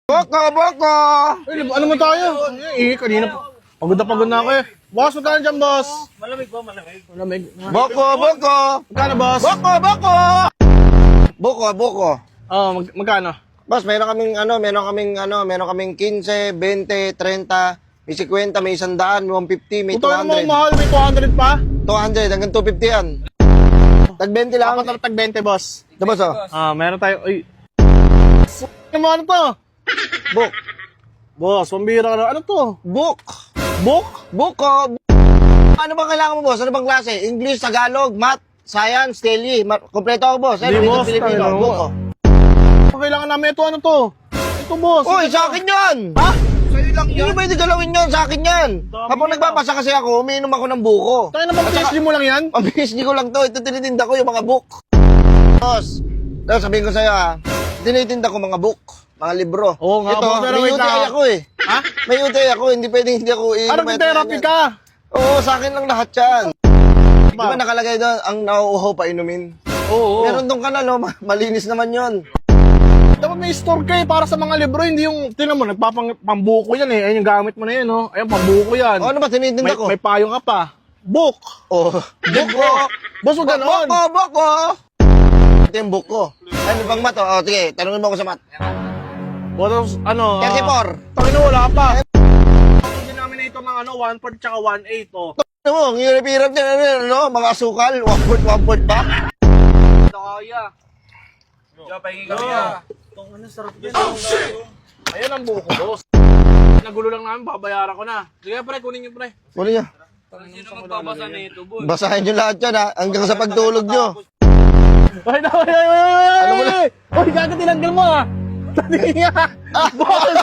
Boko, boko! Ay, ano mo tayo? Kanina pa. Pagod na ako eh. Boss, magkano dyan, boss? Malamig ba? Malamig. Malamig. Boko, boko! Magkano, boss? Boko, boko! Boko, boko. Oh, magkano? Boss, meron kaming 15, 20, 30, may 50, may 100, may 150, may Ito ano mo, 200. mahal, may 200 pa? 200 hanggang 250 yan. Tag 20 lang. Dapat tag 20, boss. Ito, boss, oh. Meron tayo, ay. Ano to? Book. Boss, pambira ka na. Ano to? Book. Book? Buko. Ano bang kailangan mo, boss? Ano bang klase? English, Tagalog, Math, Science, Tele. Kompleto ako, boss. Hindi, boss, Filipino. tayo. Buko. Kailangan namin ito, ano to? Ito, boss. Uy, sa akin yan! Ha? Sa'yo lang yan. Hindi pwede galawin yan, sa akin yan. Habang nagbabasa kasi ako, umiinom ako ng buko. Tayo naman, PSG mo lang yan? Ang PSG ko lang to. Ito tinitinda ko yung mga book. Boss, daw sabihin ko sa'yo ha, tinitinda ko mga book, mga libro. Oo nga, ito, boss, pero may wait UTI lang. ako eh. Ha? May UTI ako, hindi pwedeng hindi ako Ano kung therapy ka? Oo, sa akin lang lahat yan. Di ba nakalagay doon, ang nauuhaw pa inumin? Oo. Meron doon ka na, no? Malinis naman yon. Dapat may store ka eh, para sa mga libro, hindi yung, tinan mo, pambuko yan eh. Ayun yung gamit mo na yun, no? Ayun, pambuko yan. O, ano ba tinitinda ko? May payong ka pa. Book! Oh, buko! Boss, huwag ganon! Buko, buko! Ito yung buko. Ano bang mat? O, sige, tanungin mo ako sa mat. Boss, ano? 34. Tangin na wala pa. Denominator ng ano, 1/4 tsaka 1/8, oh. Ano mo, ang hirap-hirap niya, ano, mga asukal, 1/4 pa. Kaya. Diyo, pahingi kami ah. Itong ano, sarap yan. Ayun ang buko, boss. Nagulo lang namin, babayaran ko na. Sige, pre, kunin niyo, pre. Kunin niya. Sino magbabasa nito, boy? Basahin niyo lahat yan, ha? Hanggang sa pagtulog niyo. Ay, Ano mo na? Uy, gaga, tinanggal mo, ah. Tani nga. Boss!